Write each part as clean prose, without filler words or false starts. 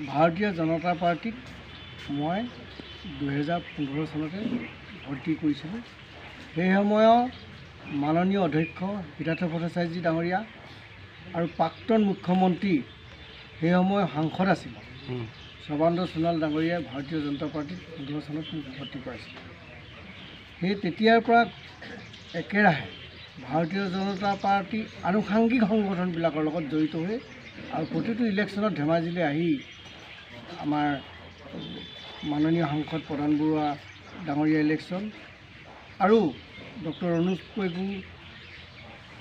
ভাৰতীয় জনতা পাৰ্টিত মই 2015 চনতে ভৰ্তি কৰিছিলোঁ। সেই সময়ৰ মাননীয় অধ্যক্ষ সিদ্ধাৰ্থ ভট্টাচাৰ্যজী ডাঙৰীয়া আৰু প্ৰাক্তন মুখ্যমন্ত্ৰী সেই সময়ৰ সাংসদ আছিল সৰ্বানন্দ সোণোৱাল ডাঙৰীয়াই ভাৰতীয় জনতা পাৰ্টিত 15 চনত মোক ভৰ্তি কৰাইছিল। সেই তেতিয়াৰ পৰা একেৰাহে ভাৰতীয় জনতা পাৰ্টি আনুষাংগিক সংগঠনবিলাকৰ লগত জড়িত হৈ আৰু প্ৰতিটো ইলেকশ্যনত ধেমাজিলৈ আহি আমাৰ মাননীয় সাংসদ প্ৰধান বৰুৱা ডাঙৰীয়া ইলেকশ্যন আৰু ডক্টৰ অনুজ পেগু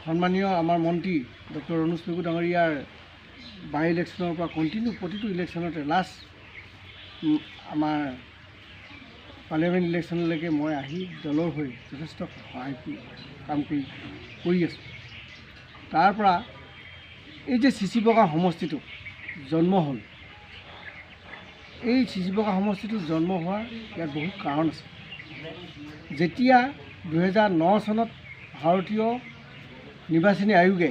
সন্মানীয় আমাৰ মন্ত্ৰী ডক্টৰ অনুজ পেগু ডাঙৰীয়াৰ বাই ইলেকশ্যনৰ পৰা কণ্টিনিউ প্ৰতিটো ইলেকশ্যনতে লাষ্ট আমাৰ পাৰ্লিয়ামেণ্ট ইলেকশ্যনলৈকে মই আহি দলৰ হৈ যথেষ্ট সহায় কাম কৰি আছোঁ। তাৰ পৰা এই যে চিচি বগা সমষ্টিটো জন্ম হ'ল, এই চিচি বগা সমষ্টিটো জন্ম হোৱাৰ ইয়াত বহুত কাৰণ আছে। যেতিয়া 2009 চনত ভাৰতীয় নিৰ্বাচনী আয়োগে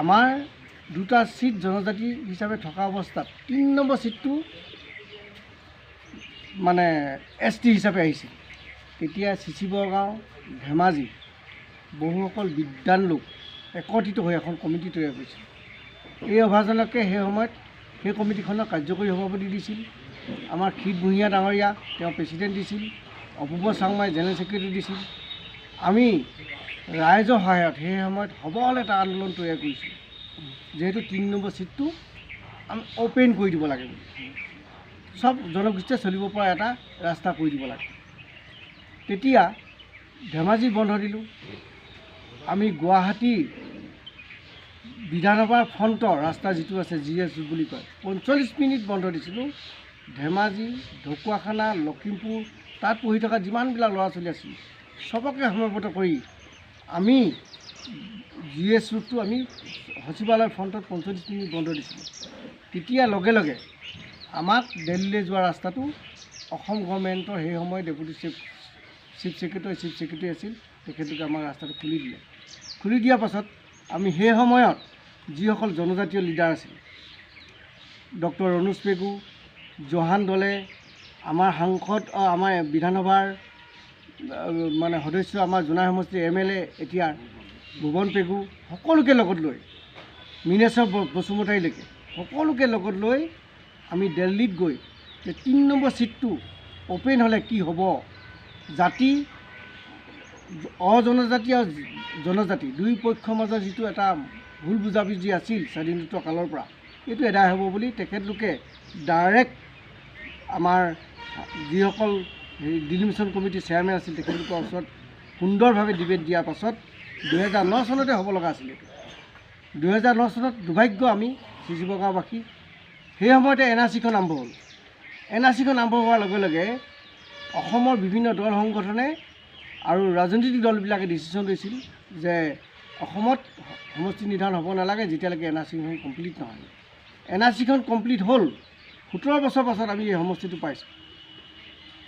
আমাৰ দুটা চিট জনজাতি হিচাপে থকা অৱস্থাত 3 নম্বৰ চিটটো মানে ST হিচাপে আহিছিল, তেতিয়া চিচি বৰগাঁও ধেমাজি বহুসকল বিদ্বান লোক একত্ৰিত হৈ এখন কমিটি তৈয়াৰ কৰিছিল। এই অভাজনকে সেই সময়ত সেই কমিটিখনৰ কাৰ্যকৰী সভাপতি দিছিল আমাৰ ক্ষীত ভূঞা ডাঙৰীয়া, তেওঁ প্ৰেচিডেণ্ট দিছিল, অপূৰ্ব চাংমাই জেনেৰেল ছেক্ৰেটাৰী দিছিল। আমি ৰাইজৰ সহায়ত সেই সময়ত সবল এটা আন্দোলন তৈয়াৰ কৰিছিলোঁ, যিহেতু 3 নম্বৰ চিটটো আমি অ'পেন কৰি দিব লাগে বুলি, চব জনগোষ্ঠীয়ে চলিব পৰা এটা ৰাস্তা কৰি দিব লাগে। তেতিয়া ধেমাজি বন্ধ দিলোঁ, আমি গুৱাহাটী বিধানসভাৰ ফ্ৰণ্টৰ ৰাস্তা যিটো আছে GS বুলি কয় 45 মিনিট বন্ধ দিছিলোঁ। ধেমাজি, ঢকুৱাখানা, লখিমপুৰ তাত পঢ়ি থকা যিমানবিলাক ল'ৰা ছোৱালী আছিল চবকে সমবেত কৰি আমি GS ৰোডটো আমি সচিবালয়ৰ ফ্ৰণ্টত 45 মিনিট বন্ধ দিছিলোঁ। তেতিয়া লগে লগে আমাক দিল্লীলৈ যোৱা ৰাস্তাটো অসম গভৰ্ণমেণ্টৰ সেই সময়ৰ ডেপুটি চিফ ছেক্ৰেটাৰী আছিল, তেখেতলোকে আমাক ৰাস্তাটো খুলি দিলে। খুলি দিয়াৰ পাছত আমি সেই সময়ত যিসকল জনজাতীয় লিডাৰ আছিল, ডক্টৰ অনুজ পেগু, জহান দলে, আমাৰ সাংসদ আমাৰ বিধানসভাৰ মানে সদস্য আমাৰ জোনাই সমষ্টিৰ MLA এতিয়া ভুৱন পেগু, সকলোকে লগত লৈ মীনেশ্বৰ বসুমতাৰীলৈকে সকলোকে লগত লৈ আমি দিল্লীত গৈ 3 নম্বৰ চিটটো অ'পেন হ'লে কি হ'ব, জাতি অজনজাতি আৰু জনজাতি দুই পক্ষৰ মাজত যিটো এটা ভুল বুজাবুজি আছিল স্বাধীনোত্তৰ কালৰ পৰা, এইটো এদায় হ'ব বুলি তেখেতলোকে ডাইৰেক্ট আমাৰ যিসকল ডিলিমিশ্যন কমিটিৰ চেয়াৰমেন আছিল তেখেতলোকৰ ওচৰত সুন্দৰভাৱে ডিবেট দিয়াৰ পাছত 2009 চনতে হ'ব লগা আছিল। 2009 চনত দুৰ্ভাগ্য আমি চিচি বগাঁওবাসী সেই সময়তে NRCখন আৰম্ভ হ'ল। NRCখন আৰম্ভ হোৱাৰ লগে লগে অসমৰ বিভিন্ন দল সংগঠনে আৰু ৰাজনৈতিক দলবিলাকে ডিচিশ্যন লৈছিল যে অসমত সমষ্টি নিৰ্ধাৰণ হ'ব নালাগে যেতিয়ালৈকে NRCখন কমপ্লিট নহয়। NRCখন কমপ্লিট হ'ল, 17 বছৰ পাছত আমি এই সমষ্টিটো পাইছোঁ।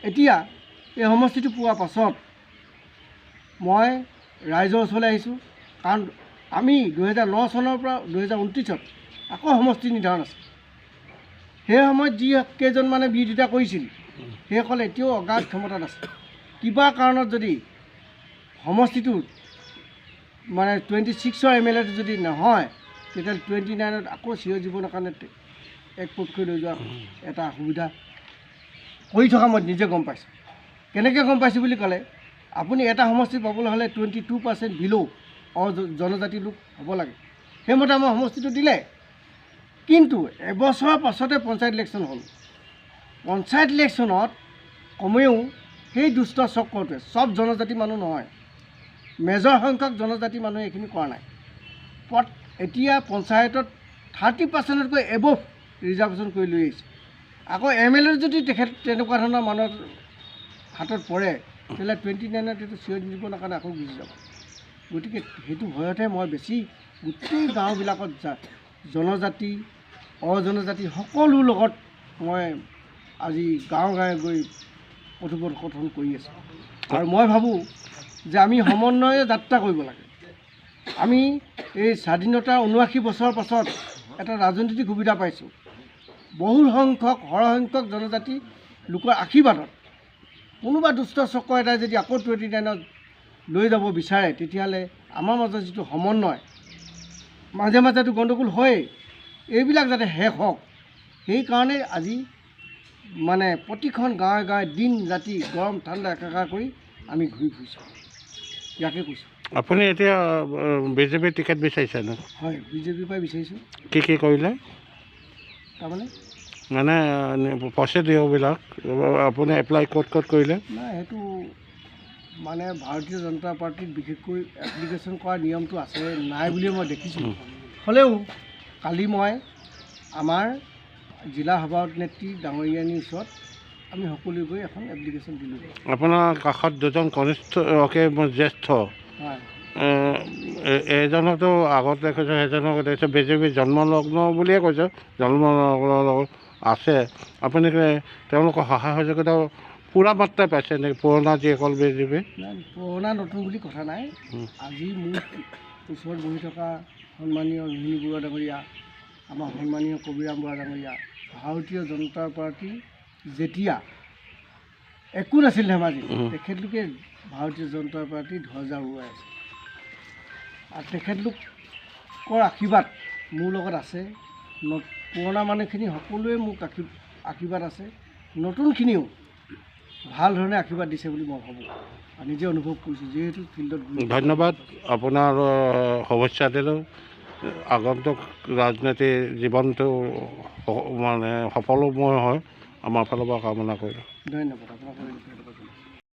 এতিয়া এই সমষ্টিটো পোৱাৰ পাছত মই ৰাইজৰ ওচৰলৈ আহিছোঁ, কাৰণ আমি 2009 চনৰ পৰা 2029ত আকৌ সমষ্টি নিৰ্ধাৰণ আছে। সেই সময়ত যি কেইজনমানে বিৰোধিতা কৰিছিল সেইসকল এতিয়াও অগাধ ক্ষমতাত আছে। কিবা কাৰণত যদি সমষ্টিটো মানে 26ৰ MLA যদি নহয়, তেতিয়া 29ত আকৌ চিৰজীৱনৰ কাৰণে এক পক্ষই লৈ যোৱা এটা সুবিধা কৰি থকা মই নিজে গম পাইছোঁ। কেনেকৈ গম পাইছোঁ বুলি ক'লে, আপুনি এটা সমষ্টি পাবলৈ হ'লে 22% বিলো জনজাতি লোক হ'ব লাগে, সেইমতে আমাৰ সমষ্টিটো দিলে। কিন্তু এবছৰৰ পাছতে পঞ্চায়ত ইলেকশ্যন হ'ল। পঞ্চায়ত ইলেকশ্যনত কমেও সেই দুষ্ট চক্ৰটোৱে, চব জনজাতি মানুহ নহয়, মেজৰ সংখ্যক জনজাতি মানুহে এইখিনি কৰা নাই। এতিয়া পঞ্চায়তত 30%তকৈ এবভ ৰিজাৰ্ভেশ্যন কৰি লৈ আহিছে। আকৌ MLA যদি তেখেত তেনেকুৱা ধৰণৰ মানুহৰ হাতত পৰে তেতিয়াহ'লে 29ত এইটো চিৰজীৱনৰ কাৰণে আকৌ গুচি যাব। গতিকে সেইটো ভয়তহে মই বেছি গোটেই গাঁওবিলাকত জনজাতি অজনজাতি সকলোৰ লগত মই আজি গাঁৱে গৈ কথোপকথন কৰি আছোঁ। আৰু মই ভাবোঁ যে আমি সমন্বয়ে যাত্ৰা কৰিব লাগে। আমি এই স্বাধীনতাৰ 79 বছৰৰ পাছত এটা ৰাজনৈতিক সুবিধা পাইছোঁ বহু সংখ্যক সৰহসংখ্যক জনজাতি লোকৰ আশীৰ্বাদত কোনোবা দুষ্ট চক্ৰ এটাই যদি আকৌ 29ত লৈ যাব বিচাৰে তেতিয়াহ'লে আমাৰ মাজত যিটো সমন্বয় মাজে মাজেতো গণ্ডগোল হয়েই এইবিলাক যাতে শেষ হওক সেইকাৰণে আজি মানে প্ৰতিখন গাঁৱে গাঁৱে দিন ৰাতি গৰম ঠাণ্ডা একাকাৰ কৰি আমি ঘূৰি ফুৰিছোঁ ইয়াকে কৈছোঁ। আপুনি এতিয়া বিজেপিৰ টিকেট বিচাৰিছে ন? হয়, বিজেপিৰ পৰাই বিচাৰিছোঁ। কি কৰিলে তাৰমানে মানে প্ৰচিডিঅ'বিলাক আপুনি এপ্লাই ক'ত কৰিলে? নাই, সেইটো মানে ভাৰতীয় জনতা পাৰ্টীত বিশেষকৈ এপ্লিকেশ্যন কৰাৰ নিয়মটো আছে নাই বুলিয়ে মই দেখিছোঁ। হ'লেও কালি মই আমাৰ জিলা সভানেত্ৰী ডাঙৰীয়ানীৰ ওচৰত আমি সকলোৱে গৈ এখন এপ্লিকেশ্যন দিলোঁ। আপোনাৰ কাষত দুজন কনিষ্ঠ জ্যেষ্ঠ হয়, এজনকতো আগতে কৈছে, সেইজনক দেখিছে বিজেপিৰ জন্মলগ্ন বুলিয়ে কৈছে, জন্মলগ্ন আছে। আপুনি তেওঁলোকৰ সহায় সহযোগিতা পূৰা মাত্ৰাই পাইছে নেকি পুৰণা যিসকল বিজেপি? নাই, পুৰণা নতুন বুলি কথা নাই। আজি মোৰ ওচৰত বহি থকা সন্মানীয় ৰোহিণী বৰুৱা ডাঙৰীয়া, আমাৰ সন্মানীয় কবিৰাম বৰা ডাঙৰীয়া, ভাৰতীয় জনতা পাৰ্টী যেতিয়া একো নাছিল ধেমাজি, তেখেতলোকে ভাৰতীয় জনতা পাৰ্টীৰ ধ্বজা উৰুৱাই আছে আৰু তেখেতলোকৰ আশীৰ্বাদ মোৰ লগত আছে। পুৰণা মানুহখিনি সকলোৱে মোক আশীৰ্বাদ আছে, নতুনখিনিও ভাল ধৰণে আশীৰ্বাদ দিছে বুলি মই ভাবোঁ আৰু নিজে অনুভৱ কৰিছোঁ যিহেতু ফিল্ডত। ধন্যবাদ, আপোনাৰ শুভেচ্ছা দিলোঁ। আগন্তুক ৰাজনীতিৰ জীৱনটো মানে সফলময় হয় আমাৰ ফালৰ পৰা কামনা কৰিলোঁ। ধন্যবাদ আপোনাক।